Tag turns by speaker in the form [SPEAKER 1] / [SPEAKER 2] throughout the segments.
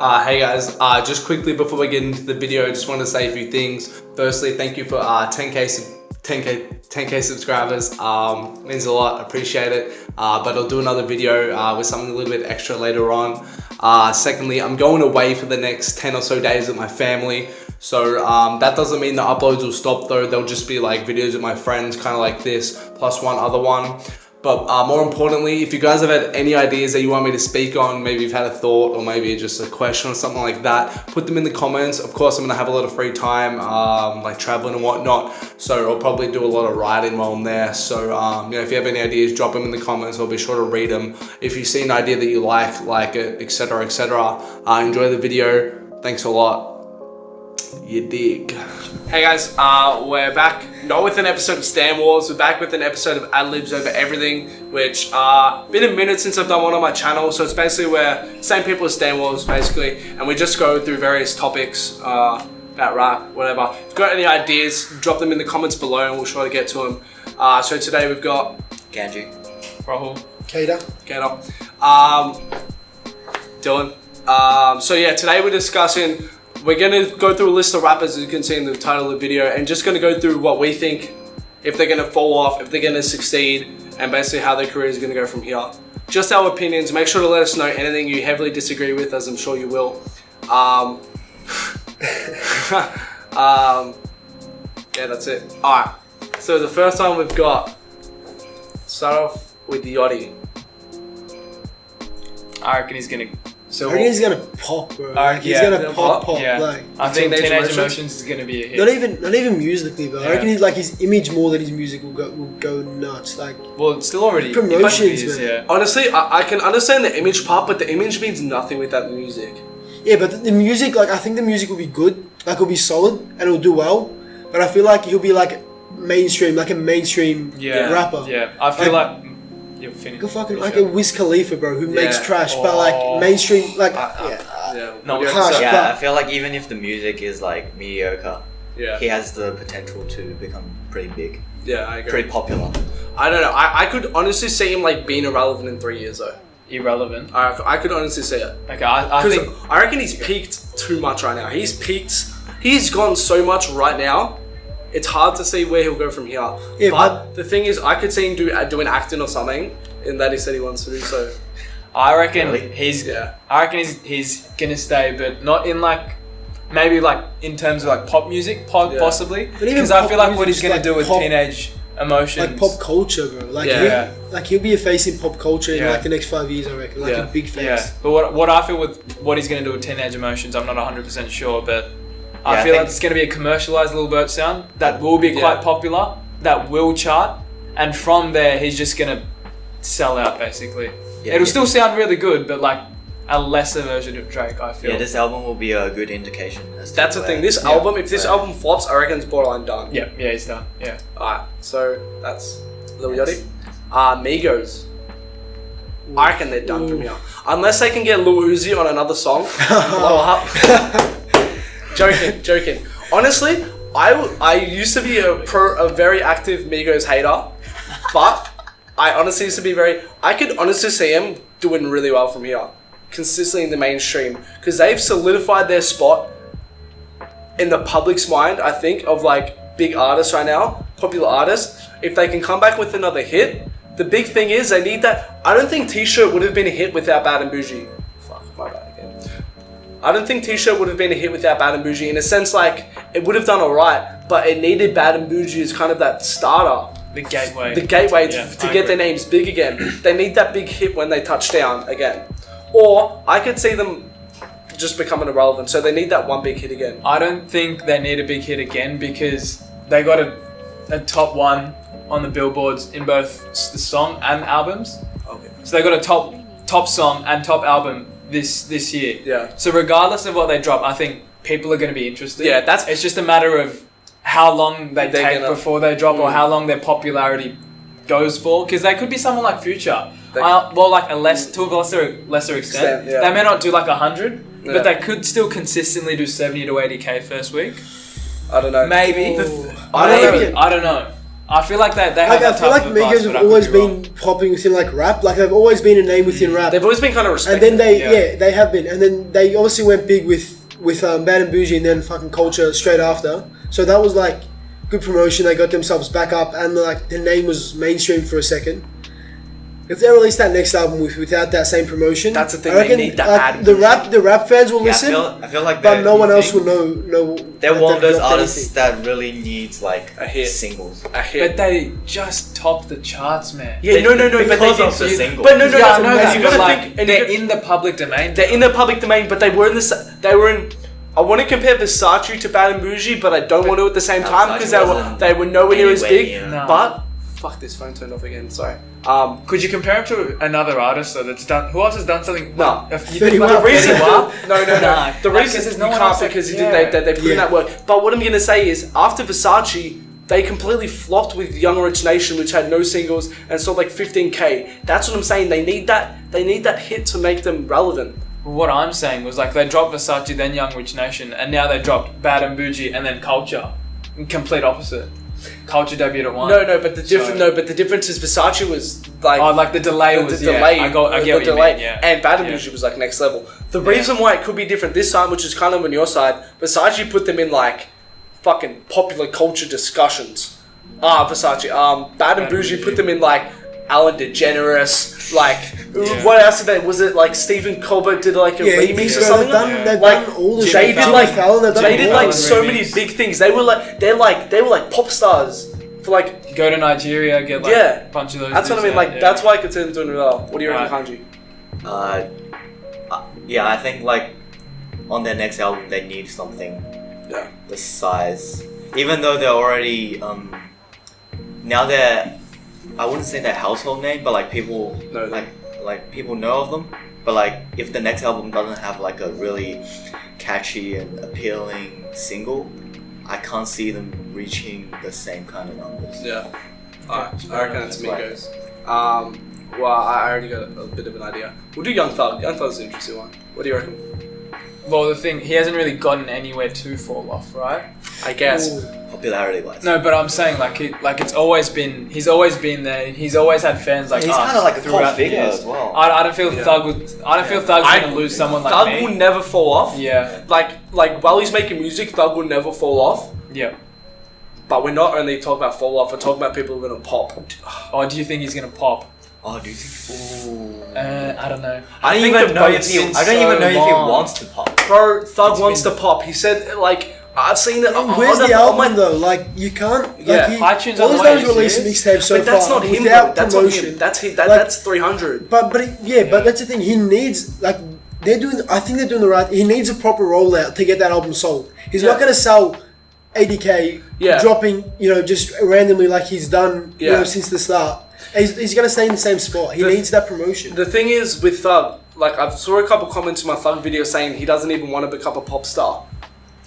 [SPEAKER 1] Hey guys, just quickly before we get into the video, I just want to say a few things. Firstly, thank you for 10k subscribers. Means a lot, appreciate it. But I'll do another video with something a little bit extra later on. Secondly, I'm going away for the next 10 or so days with my family. So that doesn't mean the uploads will stop though. They'll just be like videos with my friends, kind of like this, plus one other one. But more importantly, if you guys have had any ideas that you want me to speak on, maybe you've had a thought or maybe just a question or something like that, put them in the comments. Of course, I'm gonna have a lot of free time, like traveling and whatnot. So I'll probably do a lot of writing while I'm there. So if you have any ideas, drop them in the comments. I'll be sure to read them. If you see an idea that you like it, etc., etc. Enjoy the video. Thanks a lot. You dig.
[SPEAKER 2] Hey guys, we're back, not with an episode of Stan Wars, we're back with an episode of Ad-libs Over Everything, which been a minute since I've done one on my channel, so it's basically where same people as Stan Wars basically, and we just go through various topics about rap, whatever. If you've got any ideas, drop them in the comments below and we'll try to get to them. So today we've got
[SPEAKER 3] Ganji,
[SPEAKER 2] Rahul,
[SPEAKER 4] Kader,
[SPEAKER 2] Dylan. So yeah, today we're discussing. We're going to go through a list of rappers, as you can see in the title of the video, and just going to go through what we think, if they're going to fall off, if they're going to succeed, and basically how their career is going to go from here. Just our opinions. Make sure to let us know anything you heavily disagree with, as I'm sure you will. Yeah, that's it. Alright, so the first one we've got, start off with Yachty.
[SPEAKER 3] I reckon he's gonna.
[SPEAKER 4] I reckon he's gonna pop, bro. He's gonna pop.
[SPEAKER 3] Yeah.
[SPEAKER 4] Like,
[SPEAKER 3] I think Teenage Emotions is gonna be a hit.
[SPEAKER 4] Not even musically, bro. I reckon he's like his image more than his music will go nuts. Like,
[SPEAKER 3] well, it's still already
[SPEAKER 4] promotions, man.
[SPEAKER 3] Yeah.
[SPEAKER 2] Honestly, I can understand the image part, but the image means nothing without the music.
[SPEAKER 4] Yeah, but the music, like, I think the music will be good, like, it'll be solid and it'll do well. But I feel like he'll be like mainstream, like a mainstream rapper.
[SPEAKER 3] Yeah, I feel like you'll finish.
[SPEAKER 4] Go fucking like a Wiz Khalifa, bro, who makes trash, but like mainstream, like
[SPEAKER 3] I feel like even if the music is like mediocre,
[SPEAKER 2] he
[SPEAKER 3] has the potential to become pretty big.
[SPEAKER 2] Yeah, I agree.
[SPEAKER 3] Pretty popular.
[SPEAKER 2] I don't know. I could honestly see him like being irrelevant in 3 years though.
[SPEAKER 3] Irrelevant.
[SPEAKER 2] I could honestly see it.
[SPEAKER 3] Okay, I think
[SPEAKER 2] I reckon he's peaked too much right now. He's peaked. He's gone so much right now. It's hard to see where he'll go from here. Yeah, but the thing is, I could see him doing acting or something, and that he said he wants to do so.
[SPEAKER 3] I reckon he's gonna stay, but not in like maybe like in terms of like pop music, possibly. Because I feel like what he's gonna
[SPEAKER 4] like
[SPEAKER 3] do with Teenage Emotions,
[SPEAKER 4] like pop culture, bro. Like he'll be a face in pop culture in like the next 5 years, I reckon. Like a big face.
[SPEAKER 3] Yeah, but what I feel with what he's gonna do with Teenage Emotions, I'm not 100% sure, but. I feel like it's going to be a commercialized Lil Bert sound that will be quite popular, that will chart, and from there he's just going to sell out basically. It'll still sound really good, but like a lesser version of Drake, I feel.
[SPEAKER 5] Yeah, this album will be a good indication.
[SPEAKER 2] That's the thing. This album, if this album flops, I reckon it's borderline done.
[SPEAKER 3] Yeah, he's done. Yeah.
[SPEAKER 2] Alright, so that's Lil Yachty. Migos. I reckon they're done from here. Unless they can get Lil Uzi on another song, blow up. Joking. Honestly, I used to be a very active Migos hater, but I honestly used to be I could honestly see him doing really well from here, consistently in the mainstream, because they've solidified their spot in the public's mind, I think, of like big artists right now, popular artists. If they can come back with another hit, the big thing is they need that. I don't think T-Shirt would have been a hit without Bad and Bougie. Fuck, my bad again. I don't think T-Shirt would have been a hit without Bad and Bougie. In a sense, like, it would have done alright, but it needed Bad and Bougie as kind of that starter.
[SPEAKER 3] The gateway.
[SPEAKER 2] To get their names big again. They need that big hit when they touch down again. Or, I could see them just becoming irrelevant, so they need that one big hit again.
[SPEAKER 3] I don't think they need a big hit again because they got a top one on the billboards in both the song and albums.
[SPEAKER 2] Okay.
[SPEAKER 3] So they got a top song and top album this year.
[SPEAKER 2] Yeah.
[SPEAKER 3] So regardless of what they drop, I think people are going to be interested.
[SPEAKER 2] Yeah,
[SPEAKER 3] it's just a matter of how long they take before they drop or how long their popularity goes for. Because they could be someone like Future. To a lesser extent. They may not do like 100, but they could still consistently do 70 to 80k first week.
[SPEAKER 2] I don't know.
[SPEAKER 3] Maybe.
[SPEAKER 2] I don't know.
[SPEAKER 3] I don't know. I feel like they have
[SPEAKER 4] Like, I
[SPEAKER 3] that
[SPEAKER 4] feel
[SPEAKER 3] type
[SPEAKER 4] like
[SPEAKER 3] of advice,
[SPEAKER 4] Migos
[SPEAKER 3] but
[SPEAKER 4] have
[SPEAKER 3] I could
[SPEAKER 4] always
[SPEAKER 3] be wrong.
[SPEAKER 4] been popping within like rap. Like they've always been a name within rap.
[SPEAKER 2] They've always been kind of
[SPEAKER 4] And
[SPEAKER 2] respected.
[SPEAKER 4] then they,
[SPEAKER 3] Yeah.
[SPEAKER 4] they have been. And then they obviously went big with Bad and Bougie and then fucking Culture straight after. So that was like good promotion. They got themselves back up and like the name was mainstream for a second. If they release that next album without that same promotion,
[SPEAKER 2] That's the thing,
[SPEAKER 4] I
[SPEAKER 2] they
[SPEAKER 4] reckon,
[SPEAKER 2] need that
[SPEAKER 4] like,
[SPEAKER 2] ad
[SPEAKER 4] the rap fans will
[SPEAKER 5] Yeah,
[SPEAKER 4] listen,
[SPEAKER 5] I feel like
[SPEAKER 4] but
[SPEAKER 5] they're-
[SPEAKER 4] no one
[SPEAKER 5] you
[SPEAKER 4] else
[SPEAKER 5] think
[SPEAKER 4] will know.
[SPEAKER 5] They're
[SPEAKER 4] that
[SPEAKER 5] one of
[SPEAKER 4] they've
[SPEAKER 5] those
[SPEAKER 4] dropped
[SPEAKER 5] artists
[SPEAKER 4] anything.
[SPEAKER 5] that really needs like
[SPEAKER 2] A hit.
[SPEAKER 5] singles.
[SPEAKER 2] A hit.
[SPEAKER 3] But they just topped the charts, man.
[SPEAKER 2] Yeah, no, but they
[SPEAKER 5] because
[SPEAKER 2] did.
[SPEAKER 5] of the single.
[SPEAKER 2] But no,
[SPEAKER 3] Yeah, I know
[SPEAKER 2] and
[SPEAKER 3] that,
[SPEAKER 2] you
[SPEAKER 3] but
[SPEAKER 2] gotta
[SPEAKER 3] like,
[SPEAKER 2] think, and
[SPEAKER 3] they're in the public domain.
[SPEAKER 2] they're in the public domain, but they were in the. They were in. I want to compare Versace to Bad and Bougie, but I don't want to at the same
[SPEAKER 5] No,
[SPEAKER 2] time
[SPEAKER 5] Versace
[SPEAKER 2] because
[SPEAKER 5] wasn't
[SPEAKER 2] they were nowhere near as
[SPEAKER 5] anywhere
[SPEAKER 2] big.
[SPEAKER 5] near.
[SPEAKER 3] No.
[SPEAKER 2] But fuck, this phone turned off again. Sorry.
[SPEAKER 3] Could you compare him to another artist though that's done? Who else has done something?
[SPEAKER 2] No.
[SPEAKER 3] If you
[SPEAKER 4] Fetty
[SPEAKER 3] think
[SPEAKER 4] Wap.
[SPEAKER 3] about
[SPEAKER 2] The reason,
[SPEAKER 3] Fetty Wap,
[SPEAKER 2] no.
[SPEAKER 3] Nah.
[SPEAKER 2] The
[SPEAKER 3] Like,
[SPEAKER 2] reason
[SPEAKER 3] 'cause there's
[SPEAKER 2] you
[SPEAKER 3] no one
[SPEAKER 2] can't
[SPEAKER 3] else that-
[SPEAKER 2] because
[SPEAKER 3] yeah.
[SPEAKER 2] they put in
[SPEAKER 4] Yeah.
[SPEAKER 2] that work. But what I'm gonna say is, after Versace, they completely flopped with Young Rich Nation, which had no singles and sold like 15K. That's what I'm saying. They need that hit to make them relevant.
[SPEAKER 3] What I'm saying was like they dropped Versace, then Young Rich Nation, and now they dropped Bad and Bougie, and then Culture. Complete opposite. Culture debuted at one.
[SPEAKER 2] No, but the difference.
[SPEAKER 3] So-
[SPEAKER 2] No, but the difference is Versace was like.
[SPEAKER 3] Oh, like the delay was
[SPEAKER 2] delay.
[SPEAKER 3] Yeah, I get what you
[SPEAKER 2] delay.
[SPEAKER 3] mean. Yeah.
[SPEAKER 2] And Bad and
[SPEAKER 3] Yeah.
[SPEAKER 2] Bougie was like next level. The reason why it could be different this time, which is kind of on your side, Versace put them in like fucking popular culture discussions. Versace. Bad and Bougie put them in like Ellen DeGeneres. Like,
[SPEAKER 3] Yeah.
[SPEAKER 2] what else did they? Was it like Stephen Colbert did like a remix or something?
[SPEAKER 4] They've
[SPEAKER 2] Like,
[SPEAKER 4] done all the
[SPEAKER 3] Jimmy
[SPEAKER 2] They
[SPEAKER 4] shit.
[SPEAKER 2] did
[SPEAKER 3] Fallon.
[SPEAKER 2] like
[SPEAKER 4] Fallon, they've done
[SPEAKER 2] they did
[SPEAKER 4] all
[SPEAKER 2] like
[SPEAKER 4] of
[SPEAKER 2] so
[SPEAKER 3] remix.
[SPEAKER 2] many big things. They were like pop stars for like.
[SPEAKER 3] Go to Nigeria, get like
[SPEAKER 2] Yeah.
[SPEAKER 3] a bunch of those.
[SPEAKER 2] That's what I
[SPEAKER 3] dudes
[SPEAKER 2] mean.
[SPEAKER 3] out,
[SPEAKER 2] Like
[SPEAKER 3] yeah.
[SPEAKER 2] that's why I could say them doing well. What do you reckon,
[SPEAKER 3] Right.
[SPEAKER 2] Kanji?
[SPEAKER 5] Yeah, I think like on their next album they need something
[SPEAKER 2] Yeah.
[SPEAKER 5] the size. Even though they're already now they're, I wouldn't say they're household name, but like people
[SPEAKER 2] Know them.
[SPEAKER 5] like people know of them. But like if the next album doesn't have like a really catchy and appealing single, I can't see them reaching the same kind of numbers.
[SPEAKER 2] Yeah. Alright,
[SPEAKER 3] Okay.
[SPEAKER 2] I reckon it's
[SPEAKER 5] That's
[SPEAKER 2] Migos. Well, I already got a bit of an idea. We'll do Young Thug. Young Thug's an interesting one. What do you reckon?
[SPEAKER 3] Well, the thing, he hasn't really gotten anywhere to fall off, right?
[SPEAKER 2] I guess.
[SPEAKER 5] Popularity wise.
[SPEAKER 3] No, but I'm saying he's always been there. He's always had fans like
[SPEAKER 5] He's
[SPEAKER 3] us
[SPEAKER 5] kind of like a
[SPEAKER 3] throughout
[SPEAKER 5] pop
[SPEAKER 3] the
[SPEAKER 5] figure
[SPEAKER 3] years.
[SPEAKER 5] as well.
[SPEAKER 3] I don't feel
[SPEAKER 2] Yeah.
[SPEAKER 3] Thug's gonna lose someone like
[SPEAKER 2] Thug
[SPEAKER 3] me.
[SPEAKER 2] will never fall off.
[SPEAKER 3] Yeah,
[SPEAKER 2] Like while he's making music, Thug will never fall off.
[SPEAKER 3] yeah.
[SPEAKER 2] But we're not only talking about fall off, we're talking about people who are gonna pop.
[SPEAKER 3] Or do you think he's gonna pop?
[SPEAKER 5] Oh, do you think? Ooh.
[SPEAKER 3] I don't know.
[SPEAKER 5] I don't
[SPEAKER 2] think
[SPEAKER 5] even
[SPEAKER 2] the
[SPEAKER 5] know
[SPEAKER 3] boat's
[SPEAKER 5] if he.
[SPEAKER 3] been
[SPEAKER 5] I don't even
[SPEAKER 3] so
[SPEAKER 5] know if he
[SPEAKER 3] long.
[SPEAKER 5] wants to pop.
[SPEAKER 2] Bro, Thug
[SPEAKER 3] It's
[SPEAKER 2] wants
[SPEAKER 3] been-
[SPEAKER 2] to pop. He said like I've seen that.
[SPEAKER 4] Where's the album though? Like you can't.
[SPEAKER 2] Yeah,
[SPEAKER 3] iTunes
[SPEAKER 4] all he's
[SPEAKER 3] on
[SPEAKER 4] done
[SPEAKER 3] the
[SPEAKER 4] is
[SPEAKER 3] way,
[SPEAKER 4] release
[SPEAKER 3] serious?
[SPEAKER 4] mixtapes so
[SPEAKER 2] But that's
[SPEAKER 4] far
[SPEAKER 2] not him.
[SPEAKER 4] without
[SPEAKER 2] Though. That's not
[SPEAKER 4] promotion.
[SPEAKER 2] him. That's him.
[SPEAKER 4] Like-
[SPEAKER 2] That's 300.
[SPEAKER 4] But that's the thing. He needs like they're doing. I think they're doing the right. He needs a proper rollout to get that album sold. He's
[SPEAKER 2] Yeah.
[SPEAKER 4] not going to sell 80K,
[SPEAKER 2] Yeah.
[SPEAKER 4] dropping just randomly like he's done
[SPEAKER 2] Yeah.
[SPEAKER 4] since the start. He's going to stay in the same spot. He
[SPEAKER 2] The-
[SPEAKER 4] needs that promotion.
[SPEAKER 2] The thing is with Thug, like I saw a couple comments in my Thug video saying he doesn't even want to become a pop star.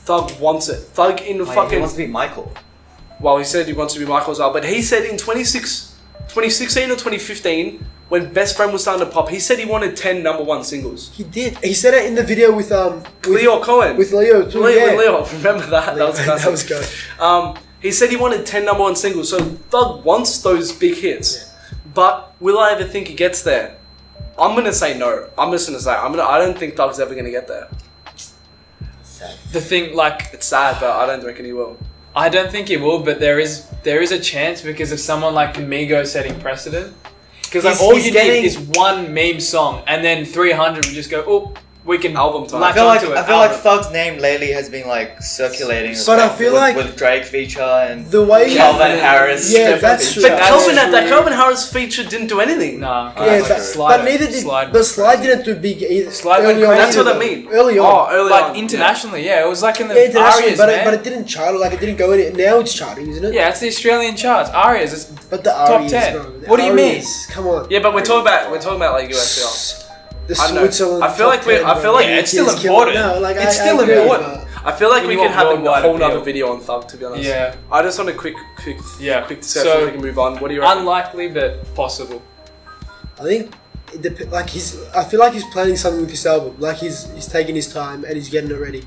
[SPEAKER 2] Thug wants it. Thug in the
[SPEAKER 5] Like,
[SPEAKER 2] fucking.
[SPEAKER 5] he wants to be Michael.
[SPEAKER 2] Well, he said he wants to be Michael as well, but he said in 2016 or 2015, when Best Friend was starting to pop, he said he wanted 10 number one singles.
[SPEAKER 4] He did. He said it in the video with
[SPEAKER 2] Leo Cohen.
[SPEAKER 4] with Leo too.
[SPEAKER 2] Leo,
[SPEAKER 4] yeah.
[SPEAKER 2] Leo, remember that? That was classic.
[SPEAKER 4] That was good.
[SPEAKER 2] He said he wanted 10 number one singles, so Thug wants those big hits. But will I ever think he gets there? I'm gonna say no. I'm just gonna say I don't think Thug's ever gonna get there.
[SPEAKER 5] Sad.
[SPEAKER 3] The thing, like,
[SPEAKER 2] It's sad, but I don't reckon he will.
[SPEAKER 3] I don't think he will, but there is a chance because of someone like Migos setting precedent. Because like all
[SPEAKER 5] He's
[SPEAKER 3] you
[SPEAKER 5] getting-
[SPEAKER 3] need is one meme song, and then 300 would just go, oh, we can
[SPEAKER 2] Album time.
[SPEAKER 3] latch
[SPEAKER 5] I feel like
[SPEAKER 3] onto it.
[SPEAKER 5] I feel like Thug's name lately has been like circulating.
[SPEAKER 4] But I
[SPEAKER 5] with-
[SPEAKER 4] feel like
[SPEAKER 5] with Drake feature and
[SPEAKER 4] the way
[SPEAKER 5] Calvin Harris.
[SPEAKER 4] Yeah, that's true.
[SPEAKER 2] But
[SPEAKER 3] That's
[SPEAKER 2] Calvin,
[SPEAKER 3] true.
[SPEAKER 2] that Calvin Harris feature didn't do anything.
[SPEAKER 3] Nah,
[SPEAKER 4] Yeah,
[SPEAKER 5] That's
[SPEAKER 4] but,
[SPEAKER 5] true.
[SPEAKER 3] Slide
[SPEAKER 4] but neither did.
[SPEAKER 3] Slide
[SPEAKER 4] But Slide didn't do big either.
[SPEAKER 3] Slide went
[SPEAKER 4] early on
[SPEAKER 3] crazy.
[SPEAKER 2] That's what
[SPEAKER 4] either,
[SPEAKER 2] I mean.
[SPEAKER 4] though. Early on.
[SPEAKER 2] Oh, early
[SPEAKER 3] like
[SPEAKER 2] on.
[SPEAKER 3] internationally, yeah, it was like in the
[SPEAKER 4] Yeah, internationally,
[SPEAKER 3] Arias,
[SPEAKER 4] but
[SPEAKER 3] man.
[SPEAKER 4] it didn't chart. Like it didn't go in. Now it's charting, isn't it?
[SPEAKER 3] Yeah, it's the Australian charts. Arias, it's
[SPEAKER 4] But the
[SPEAKER 3] Top
[SPEAKER 4] Arias,
[SPEAKER 3] 10.
[SPEAKER 4] bro. The
[SPEAKER 3] What do you mean?
[SPEAKER 4] Arias, come on.
[SPEAKER 2] Yeah, but we're talking about like USL.
[SPEAKER 4] The
[SPEAKER 2] I don't know.
[SPEAKER 4] Switzerland.
[SPEAKER 2] I feel
[SPEAKER 4] top
[SPEAKER 2] like we-
[SPEAKER 4] 10,
[SPEAKER 2] I
[SPEAKER 4] bro.
[SPEAKER 2] feel like
[SPEAKER 3] Yeah, it's still
[SPEAKER 4] killing-
[SPEAKER 3] important.
[SPEAKER 4] No, like,
[SPEAKER 3] It's
[SPEAKER 4] I
[SPEAKER 3] still
[SPEAKER 4] agree,
[SPEAKER 3] important.
[SPEAKER 4] but-
[SPEAKER 2] I feel like
[SPEAKER 3] You
[SPEAKER 2] we
[SPEAKER 3] want
[SPEAKER 2] can have a
[SPEAKER 3] worldwide
[SPEAKER 2] whole
[SPEAKER 3] appeal.
[SPEAKER 2] nother video on Thug, to be honest.
[SPEAKER 3] Yeah.
[SPEAKER 2] I just want a quick
[SPEAKER 3] Yeah.
[SPEAKER 2] discussion
[SPEAKER 3] So-
[SPEAKER 2] so we can move on. What do you reckon?
[SPEAKER 3] unlikely but possible.
[SPEAKER 4] I think, I feel like he's planning something with this album. Like he's taking his time and he's getting it ready.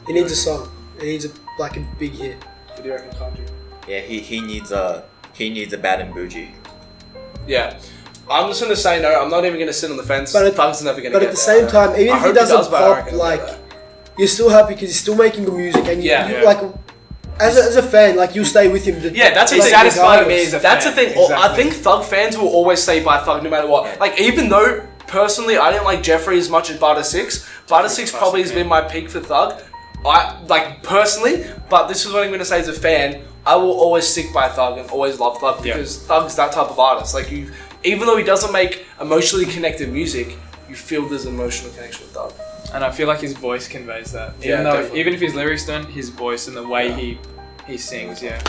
[SPEAKER 4] He needs a song. He needs a big hit.
[SPEAKER 2] What do you reckon, Kanji?
[SPEAKER 5] Yeah, he needs a He needs a Bad and Bougie.
[SPEAKER 2] Yeah. I'm just gonna say no. I'm not even gonna sit on the fence.
[SPEAKER 4] But
[SPEAKER 2] Thug's never gonna.
[SPEAKER 4] But
[SPEAKER 2] get
[SPEAKER 4] at the
[SPEAKER 2] there.
[SPEAKER 4] same time, even
[SPEAKER 2] I
[SPEAKER 4] if he
[SPEAKER 2] hope he
[SPEAKER 4] doesn't
[SPEAKER 2] does, but I
[SPEAKER 4] pop,
[SPEAKER 2] reckon he'll
[SPEAKER 4] like
[SPEAKER 2] get there.
[SPEAKER 4] you're still happy because he's still making good music, and
[SPEAKER 2] Yeah.
[SPEAKER 4] you like as a fan, like you'll stay with him.
[SPEAKER 2] Yeah, that's the
[SPEAKER 3] He's
[SPEAKER 2] thing.
[SPEAKER 3] satisfying me as a
[SPEAKER 2] That's
[SPEAKER 3] fan.
[SPEAKER 2] the thing.
[SPEAKER 3] Exactly.
[SPEAKER 2] I think Thug fans will always stay by Thug no matter what. Like, even though personally I didn't like Jeffrey as much as Barter 6. Barter 6 probably has been my peak for Thug. I like personally, but this is what I'm gonna say as a fan. I will always stick by Thug and always love Thug because Thug's that type of artist. Like even though he doesn't make emotionally connected music, you feel there's an emotional connection with Thug.
[SPEAKER 3] And I feel like his voice conveys that.
[SPEAKER 2] Yeah,
[SPEAKER 3] Even though,
[SPEAKER 2] definitely.
[SPEAKER 3] even if his lyrics don't, his voice and the way he sings, yeah.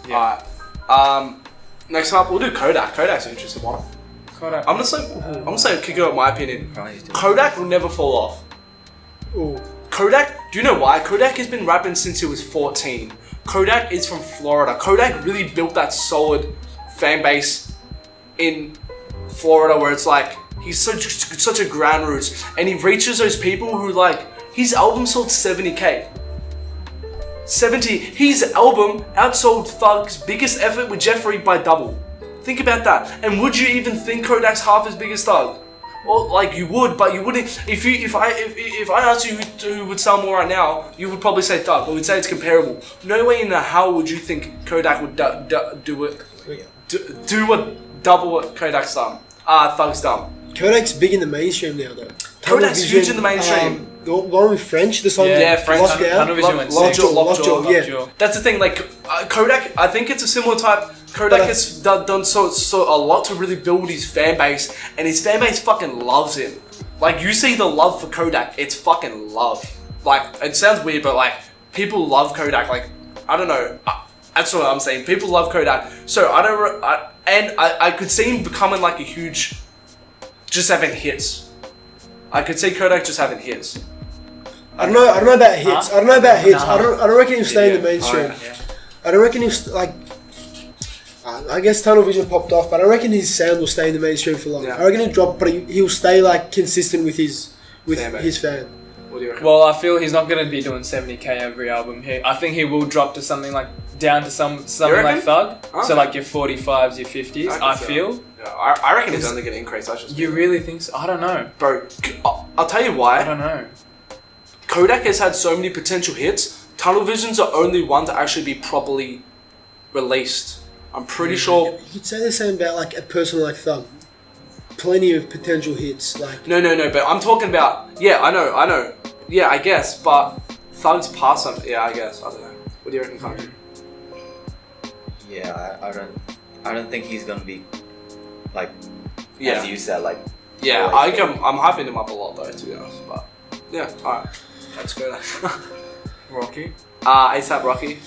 [SPEAKER 2] Alright. Next up, we'll do Kodak. Kodak's an interesting one.
[SPEAKER 3] Kodak.
[SPEAKER 2] I'm gonna say kick it up my opinion. Kodak will never fall off.
[SPEAKER 4] Ooh.
[SPEAKER 2] Kodak, do you know why? Kodak has been rapping since he was 14. Kodak is from Florida. Kodak really built that solid fan base in Florida where it's like, he's such a ground roots. And he reaches those people who like, his album sold 70k. 70, his album outsold Thug's biggest effort with Jeffrey by double. Think about that. And would you even think Kodak's half as big as Thug? Well, like you would, but you wouldn't. If I asked you who would sell more right now, you would probably say Thug. But we'd say it's comparable. No way in the hell would you think Kodak would do what double what Kodak's done. Thug's done.
[SPEAKER 4] Kodak's big in the mainstream now, though.
[SPEAKER 2] Kodak's huge in the mainstream.
[SPEAKER 4] The one with French, the song
[SPEAKER 2] French.
[SPEAKER 4] Lockdown.
[SPEAKER 3] Tunnel Vision went
[SPEAKER 2] Lockjaw,
[SPEAKER 3] sick.
[SPEAKER 4] yeah.
[SPEAKER 2] That's the thing. Like Kodak, I think it's a similar type. Kodak has done so a lot to really build his fan base, and his fan base fucking loves him. Like you see the love for Kodak, it's fucking love. Like it sounds weird, but like people love Kodak. Like I don't know. That's what I'm saying. People love Kodak. So I could see him becoming like a huge, just having hits. I could see Kodak just having hits.
[SPEAKER 4] I don't know about hits. I don't know about hits.
[SPEAKER 3] Nah.
[SPEAKER 4] I don't reckon he'll stay in the mainstream. I don't reckon he'll like. I guess Tunnel Vision popped off, but I reckon his sound will stay in the mainstream for long.
[SPEAKER 2] Yeah.
[SPEAKER 4] I reckon he'll drop, but he'll stay like consistent with his fan.
[SPEAKER 2] What do you reckon?
[SPEAKER 3] Well, I feel he's not going to be doing 70k every album. I think he will drop to something like down to something
[SPEAKER 2] reckon?
[SPEAKER 3] like Thug.
[SPEAKER 2] Oh.
[SPEAKER 3] So like your 45s, your 50s. I feel.
[SPEAKER 2] Yeah, I reckon it's only going to increase.
[SPEAKER 3] You really think so? I don't know.
[SPEAKER 2] Bro, I'll tell you why.
[SPEAKER 3] I don't know.
[SPEAKER 2] Kodak has had so many potential hits. Tunnel Vision's the only one to actually be properly released. I'm pretty sure.
[SPEAKER 4] You could say the same about like a person like Thug. Plenty of potential hits. Like
[SPEAKER 2] No. But I'm talking about. Yeah, I know. Yeah, I guess. But Thug's past some. Yeah, I guess. I don't know. What do you reckon, Thug?
[SPEAKER 5] Yeah, I don't think he's gonna be like
[SPEAKER 2] Yeah.
[SPEAKER 5] as you said, like
[SPEAKER 2] Yeah,
[SPEAKER 5] always
[SPEAKER 2] I'm hyping him up a lot though, to be honest. But yeah, alright. Let's go then.
[SPEAKER 3] Rocky.
[SPEAKER 2] ASAP Rocky.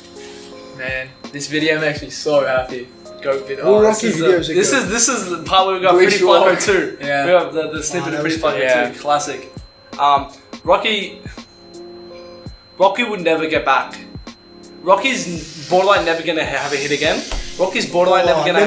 [SPEAKER 3] Man, this video makes me so happy.
[SPEAKER 2] Go video.
[SPEAKER 4] All Rocky videos are
[SPEAKER 2] this
[SPEAKER 4] good.
[SPEAKER 2] is the part where we got
[SPEAKER 3] Bleach
[SPEAKER 2] Pretty Flaco
[SPEAKER 3] Walk.
[SPEAKER 2] too.
[SPEAKER 3] Yeah.
[SPEAKER 2] We have the snippet
[SPEAKER 4] that
[SPEAKER 2] of Pretty
[SPEAKER 4] was fun.
[SPEAKER 2] Flaco
[SPEAKER 3] Yeah.
[SPEAKER 2] 2. Classic. Rocky would never get back. Rocky's borderline never gonna have a hit again. Rocky's borderline never gonna.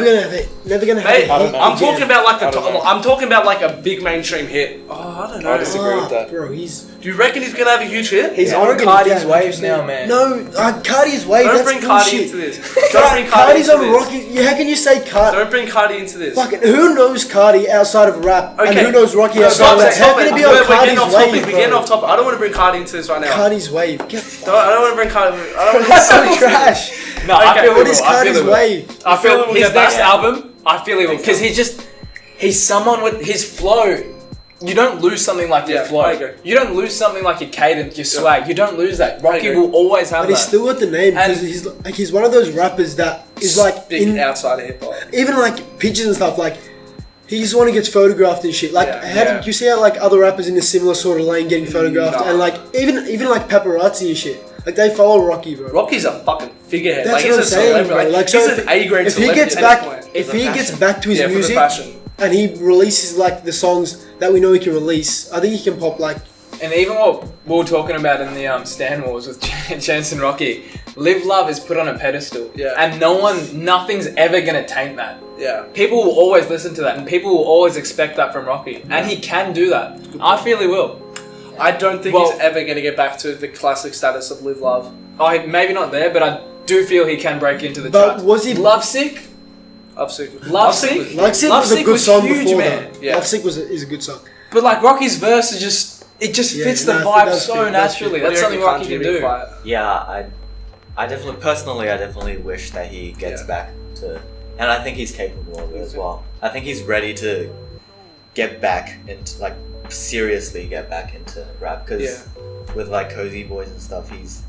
[SPEAKER 4] Never gonna have
[SPEAKER 2] Mate,
[SPEAKER 4] it.
[SPEAKER 2] I'm talking about like
[SPEAKER 3] I don't know.
[SPEAKER 2] I'm talking about like a big mainstream hit. Oh, I don't know.
[SPEAKER 3] I disagree with that.
[SPEAKER 4] Bro,
[SPEAKER 2] Do you reckon he's gonna have a huge hit?
[SPEAKER 4] he's
[SPEAKER 3] Yeah.
[SPEAKER 4] on
[SPEAKER 3] On Cardi's waves now, man.
[SPEAKER 4] No, Cardi's wave.
[SPEAKER 2] Don't
[SPEAKER 4] That's
[SPEAKER 2] bring Cardi
[SPEAKER 4] bullshit.
[SPEAKER 2] into this. Don't bring Cardi
[SPEAKER 4] Cardi's
[SPEAKER 2] into
[SPEAKER 4] on
[SPEAKER 2] this.
[SPEAKER 4] Rocky. How can you say Cardi?
[SPEAKER 2] Don't bring Cardi into this.
[SPEAKER 4] Fucking who knows Cardi outside of rap, and
[SPEAKER 2] Okay.
[SPEAKER 4] who knows Rocky
[SPEAKER 2] No,
[SPEAKER 4] outside of rap? How
[SPEAKER 2] stop
[SPEAKER 4] can
[SPEAKER 2] it.
[SPEAKER 4] it be
[SPEAKER 2] We're
[SPEAKER 4] on
[SPEAKER 2] getting
[SPEAKER 4] Cardi's
[SPEAKER 2] off topic.
[SPEAKER 4] wave?
[SPEAKER 2] We're getting
[SPEAKER 4] bro?
[SPEAKER 2] off topic. I don't want to bring Cardi into this right now.
[SPEAKER 4] Cardi's wave.
[SPEAKER 2] I don't want to bring Cardi. I don't want
[SPEAKER 4] That's
[SPEAKER 2] to
[SPEAKER 4] so trash.
[SPEAKER 3] No, I
[SPEAKER 2] Okay,
[SPEAKER 3] feel
[SPEAKER 4] What
[SPEAKER 3] it
[SPEAKER 4] is
[SPEAKER 3] will. I feel
[SPEAKER 4] Cardi's
[SPEAKER 3] it will.
[SPEAKER 4] wave?
[SPEAKER 3] I
[SPEAKER 2] feel
[SPEAKER 3] feel
[SPEAKER 2] we'll
[SPEAKER 3] his
[SPEAKER 2] get
[SPEAKER 3] next
[SPEAKER 2] back?
[SPEAKER 3] album. I feel he will because he's someone with his flow. You don't lose something like your
[SPEAKER 2] Yeah,
[SPEAKER 3] flow.
[SPEAKER 2] I agree.
[SPEAKER 3] You don't lose something like your cadence, your swag. You don't lose that. Rocky
[SPEAKER 2] agree.
[SPEAKER 3] will always have
[SPEAKER 4] But
[SPEAKER 3] that.
[SPEAKER 4] he's still got the name because
[SPEAKER 3] And-
[SPEAKER 4] he's one of those rappers that is like
[SPEAKER 2] big
[SPEAKER 4] in
[SPEAKER 2] outside of hip hop.
[SPEAKER 4] even like pictures and stuff. Like he's the one who gets photographed and shit. Like
[SPEAKER 2] Yeah,
[SPEAKER 4] how did you see how like other rappers in a similar sort of lane getting photographed
[SPEAKER 2] Nah.
[SPEAKER 4] and like even like paparazzi and shit. Like they follow Rocky, bro.
[SPEAKER 2] Rocky's a fucking figurehead.
[SPEAKER 4] That's
[SPEAKER 2] like
[SPEAKER 4] what
[SPEAKER 2] he's
[SPEAKER 4] I'm
[SPEAKER 2] a
[SPEAKER 4] saying,
[SPEAKER 2] celebrity.
[SPEAKER 4] bro.
[SPEAKER 2] Like,
[SPEAKER 4] Like, so
[SPEAKER 2] he's
[SPEAKER 4] if-
[SPEAKER 2] an A-grade
[SPEAKER 4] If he
[SPEAKER 2] celebrity
[SPEAKER 4] gets
[SPEAKER 2] at
[SPEAKER 4] back,
[SPEAKER 2] this point.
[SPEAKER 4] if he gets back to his
[SPEAKER 2] Yeah, for the
[SPEAKER 4] music
[SPEAKER 2] fashion.
[SPEAKER 4] and he releases like the songs that we know he can release, I think he can pop like.
[SPEAKER 3] And even what we were talking about in the Stan Wars with Chance and Rocky, Live Love is put on a pedestal.
[SPEAKER 2] Yeah.
[SPEAKER 3] And nothing's ever gonna taint that.
[SPEAKER 2] Yeah.
[SPEAKER 3] People will always listen to that, and people will always expect that from Rocky. And he can do that. I feel he will.
[SPEAKER 2] I don't think
[SPEAKER 3] Well-
[SPEAKER 2] he's ever going to get back to the classic status of Live Love.
[SPEAKER 3] Maybe not there, but I do feel he can break into the
[SPEAKER 4] But
[SPEAKER 3] charts.
[SPEAKER 4] was he-
[SPEAKER 3] Lovesick?
[SPEAKER 2] Lovesick.
[SPEAKER 3] Lovesick?
[SPEAKER 4] Lovesick was a
[SPEAKER 3] Lovesick
[SPEAKER 4] good
[SPEAKER 3] was
[SPEAKER 4] song
[SPEAKER 3] huge,
[SPEAKER 4] before
[SPEAKER 3] man.
[SPEAKER 4] that.
[SPEAKER 2] Yeah.
[SPEAKER 4] Lovesick is a good song.
[SPEAKER 3] But like Rocky's verse is just
[SPEAKER 4] Yeah,
[SPEAKER 3] fits the
[SPEAKER 4] no,
[SPEAKER 3] vibe
[SPEAKER 4] that's
[SPEAKER 3] so
[SPEAKER 4] fit, that's
[SPEAKER 3] naturally.
[SPEAKER 4] fit.
[SPEAKER 3] That's something Rocky can do.
[SPEAKER 5] Yeah, I definitely wish that he gets back to, and I think he's capable of it as well. I think he's ready to get back into, like, seriously get back into rap, because with like Cozy Boys and stuff, he's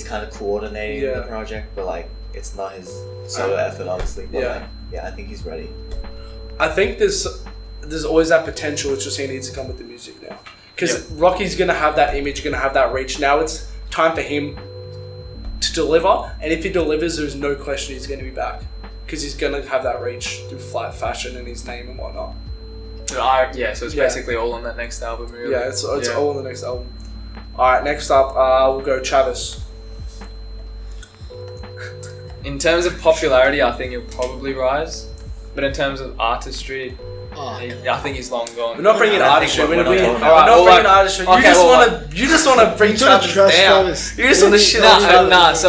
[SPEAKER 5] kind of coordinating the project, but like it's not his solo effort, obviously. But I think he's ready.
[SPEAKER 2] I think there's always that potential. It's just he needs to come with the music now, because Rocky's gonna have that image, gonna have that reach. Now it's time for him to deliver, and if he delivers, there's no question he's gonna be back, because he's gonna have that reach through flat fashion and his name and whatnot.
[SPEAKER 3] So it's basically all on that next album, really.
[SPEAKER 2] Yeah, it's all on the next album. Alright, next up, we'll go Travis.
[SPEAKER 3] In terms of popularity, I think he'll probably rise. But in terms of artistry, I think he's long gone.
[SPEAKER 2] We're not bringing artistry. We're not bringing artistry.
[SPEAKER 3] Okay,
[SPEAKER 2] You just want to bring Travis down.
[SPEAKER 4] Travis.
[SPEAKER 2] You just want to shit on Travis.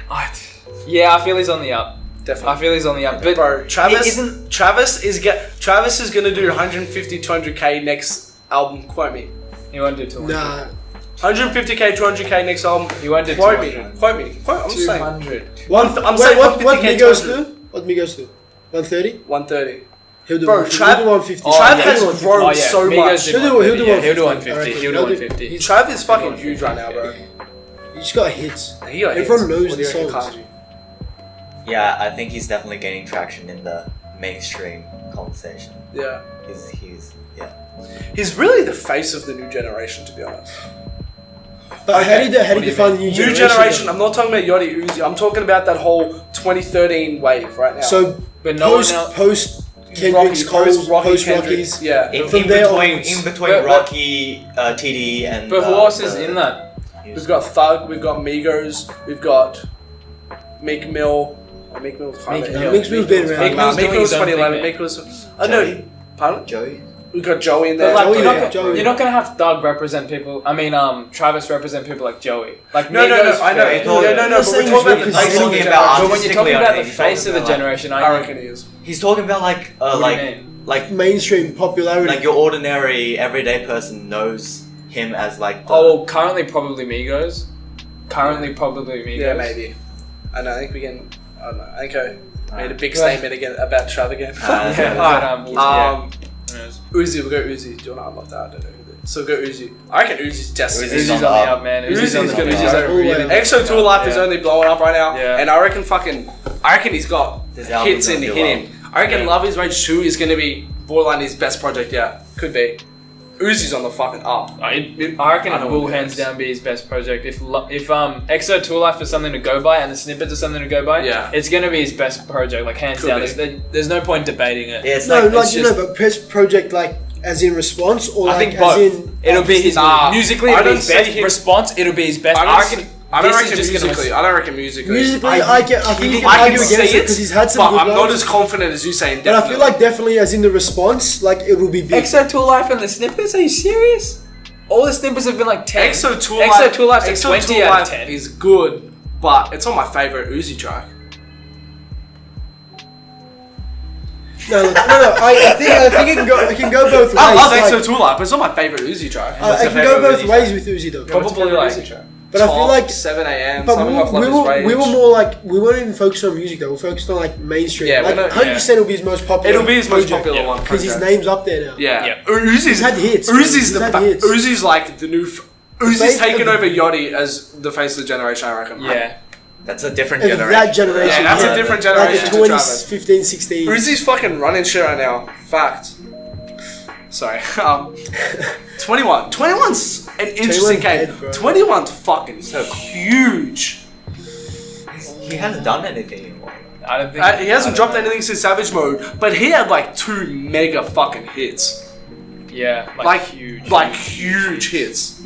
[SPEAKER 3] I feel he's on the up.
[SPEAKER 2] Definitely.
[SPEAKER 3] I feel he's on the up. But
[SPEAKER 2] bro, Travis is gonna do 150, 200k next album. Quote me.
[SPEAKER 3] He won't do 200.
[SPEAKER 4] Nah.
[SPEAKER 2] 150k, 200k next album.
[SPEAKER 3] He won't do
[SPEAKER 2] Quote
[SPEAKER 3] 200.
[SPEAKER 2] me. Quote me. I'm just saying.
[SPEAKER 3] 200.
[SPEAKER 2] I'm saying
[SPEAKER 4] what
[SPEAKER 2] 150k,
[SPEAKER 4] Migos
[SPEAKER 2] 200.
[SPEAKER 4] do? What Migos do? 130?
[SPEAKER 2] 130.
[SPEAKER 4] He'll do
[SPEAKER 2] Bro,
[SPEAKER 4] 150. He'll do 150.
[SPEAKER 2] Trav
[SPEAKER 4] He'll
[SPEAKER 2] has
[SPEAKER 4] do 150.
[SPEAKER 2] grown so much.
[SPEAKER 3] He'll do
[SPEAKER 4] 150.
[SPEAKER 3] 150. He'll do 150.
[SPEAKER 2] Trav is fucking huge right now, bro.
[SPEAKER 4] He just got hits.
[SPEAKER 2] He got
[SPEAKER 4] Everyone
[SPEAKER 2] hits.
[SPEAKER 4] knows
[SPEAKER 2] What do
[SPEAKER 4] the
[SPEAKER 2] you reckon,
[SPEAKER 4] songs.
[SPEAKER 2] Kaji?
[SPEAKER 5] Yeah, I think he's definitely gaining traction in the mainstream conversation.
[SPEAKER 2] Yeah.
[SPEAKER 5] He's
[SPEAKER 2] He's really the face of the new generation, to be honest.
[SPEAKER 4] But how do you define the new generation?
[SPEAKER 2] New generation, I'm not talking about yadiiiigg. I'm talking about that whole 2013 wave right now.
[SPEAKER 4] So,
[SPEAKER 3] But no
[SPEAKER 4] post Kendrick's, Cole's, post Rocky's.
[SPEAKER 2] Yeah.
[SPEAKER 5] in
[SPEAKER 4] From there
[SPEAKER 5] between
[SPEAKER 4] onwards.
[SPEAKER 5] Rocky, TD, and.
[SPEAKER 3] But who else is in that?
[SPEAKER 2] We've got Thug, we've got Migos, we've got Meek Mill. Meek Mill's kind of...
[SPEAKER 4] Meek Mill's been around.
[SPEAKER 3] Meek Mill's
[SPEAKER 2] Meek
[SPEAKER 3] doing
[SPEAKER 2] Mill's
[SPEAKER 3] his own
[SPEAKER 2] 2011.
[SPEAKER 3] thing,
[SPEAKER 2] Meek Mill's... No, pardon?
[SPEAKER 5] Joey.
[SPEAKER 2] We've got Joey in there.
[SPEAKER 3] But like,
[SPEAKER 4] Joey.
[SPEAKER 3] you're not gonna have Thug represent people. I mean, Travis represent people like Joey. Like
[SPEAKER 2] No,
[SPEAKER 3] Migos,
[SPEAKER 2] I know.
[SPEAKER 3] Faith.
[SPEAKER 2] No, but we're talking about the face of the generation.
[SPEAKER 3] But when you're talking about the face of the generation,
[SPEAKER 2] I reckon he is.
[SPEAKER 5] He's talking about like
[SPEAKER 3] What do you mean?
[SPEAKER 5] like
[SPEAKER 4] Mainstream popularity.
[SPEAKER 5] like your ordinary everyday person knows him as like the,
[SPEAKER 3] currently probably Migos.
[SPEAKER 2] Yeah, maybe. And I think we can... I don't know. I think I made a big statement again about Trav again. Uzi, we'll go Uzi. Do you want to unlock that? I don't know. So we'll go Uzi. I reckon Uzi's destined.
[SPEAKER 3] Uzi's on the up, man.
[SPEAKER 2] Uzi's
[SPEAKER 3] on the
[SPEAKER 2] good.
[SPEAKER 3] up.
[SPEAKER 2] Uzi's on
[SPEAKER 4] really
[SPEAKER 2] really. EXO Tour Life is only blowing up right now,
[SPEAKER 3] Yeah.
[SPEAKER 2] and I reckon he's got
[SPEAKER 5] This album's
[SPEAKER 2] hits in
[SPEAKER 5] gonna do
[SPEAKER 2] him. I reckon Love Is Rage 2 is gonna be borderline his best project yet. Could be. Uzi's on the fucking up.
[SPEAKER 3] I reckon it will hands down be his best project. If EXO Tour Life is something to go by and the snippets are something to go by, it's gonna be his best project, like hands
[SPEAKER 2] Could
[SPEAKER 3] down.
[SPEAKER 2] be.
[SPEAKER 3] There's no point debating it.
[SPEAKER 5] Yeah, it's
[SPEAKER 4] no,
[SPEAKER 5] like
[SPEAKER 4] like,
[SPEAKER 3] it's
[SPEAKER 4] you
[SPEAKER 3] just-
[SPEAKER 4] know, but best project, like, as in response, or
[SPEAKER 3] I
[SPEAKER 4] like,
[SPEAKER 3] think both.
[SPEAKER 4] as in...
[SPEAKER 3] It'll be his musically.
[SPEAKER 2] I
[SPEAKER 3] It'll be
[SPEAKER 2] don't
[SPEAKER 3] his
[SPEAKER 2] see
[SPEAKER 3] best
[SPEAKER 2] him-
[SPEAKER 3] response. It'll be his best.
[SPEAKER 2] I don't
[SPEAKER 3] this
[SPEAKER 2] reckon
[SPEAKER 3] is just
[SPEAKER 2] musically. I don't reckon musically.
[SPEAKER 4] Musically, I think you can
[SPEAKER 2] I
[SPEAKER 4] argue
[SPEAKER 2] can
[SPEAKER 4] against
[SPEAKER 2] see
[SPEAKER 4] it because he's had some
[SPEAKER 2] but
[SPEAKER 4] good
[SPEAKER 2] I'm not
[SPEAKER 4] ones.
[SPEAKER 2] as confident as you saying.
[SPEAKER 4] But I feel like definitely as in the response, like, it will be big.
[SPEAKER 3] EXO Tour Life and the snippets. Are you serious? All the snippets have been like 10.
[SPEAKER 2] EXO Tour
[SPEAKER 3] Life's like
[SPEAKER 2] EXO
[SPEAKER 3] 20
[SPEAKER 2] Tour
[SPEAKER 3] out
[SPEAKER 2] Life
[SPEAKER 3] of 10.
[SPEAKER 2] is good, but it's not my favorite Uzi track.
[SPEAKER 4] No, I think it can go both ways.
[SPEAKER 2] I love
[SPEAKER 4] like,
[SPEAKER 2] EXO Tour Life, but it's not my favorite Uzi track.
[SPEAKER 4] it can go both ways with Uzi though.
[SPEAKER 2] Probably like,
[SPEAKER 4] But I feel like
[SPEAKER 2] 7 a.m.
[SPEAKER 4] But
[SPEAKER 2] something off Love Is Rage.
[SPEAKER 4] we were more like, we weren't even focused on music though. We're focused on like mainstream.
[SPEAKER 2] Yeah,
[SPEAKER 4] like
[SPEAKER 2] we're not-
[SPEAKER 4] 100% it'll be his most popular.
[SPEAKER 2] It'll be his most
[SPEAKER 4] project.
[SPEAKER 2] popular one
[SPEAKER 4] because his
[SPEAKER 2] project.
[SPEAKER 4] name's up there now.
[SPEAKER 2] Yeah. Uzi's
[SPEAKER 4] He's had hits.
[SPEAKER 2] Uzi's
[SPEAKER 4] He's
[SPEAKER 2] the
[SPEAKER 4] had hits.
[SPEAKER 2] Uzi's like the new. Uzi's
[SPEAKER 4] face
[SPEAKER 2] taken
[SPEAKER 4] of-
[SPEAKER 2] over Yachty as the face of the generation. I reckon.
[SPEAKER 3] Yeah.
[SPEAKER 5] that's a different
[SPEAKER 4] Of
[SPEAKER 5] generation.
[SPEAKER 4] that generation.
[SPEAKER 2] Yeah, that's a different
[SPEAKER 4] Like
[SPEAKER 2] generation
[SPEAKER 4] the
[SPEAKER 2] to Travis.
[SPEAKER 4] 2015, 16.
[SPEAKER 2] Uzi's fucking running shit right now. Fact. Sorry. 21. 21's an interesting
[SPEAKER 4] 21's dead,
[SPEAKER 2] game.
[SPEAKER 4] bro.
[SPEAKER 2] 21's fucking huge.
[SPEAKER 5] He hasn't done anything anymore.
[SPEAKER 3] I don't think
[SPEAKER 2] He hasn't dropped anything since Savage Mode, but he had like 2 mega fucking hits.
[SPEAKER 3] Yeah,
[SPEAKER 2] Like
[SPEAKER 3] huge.
[SPEAKER 2] huge hits.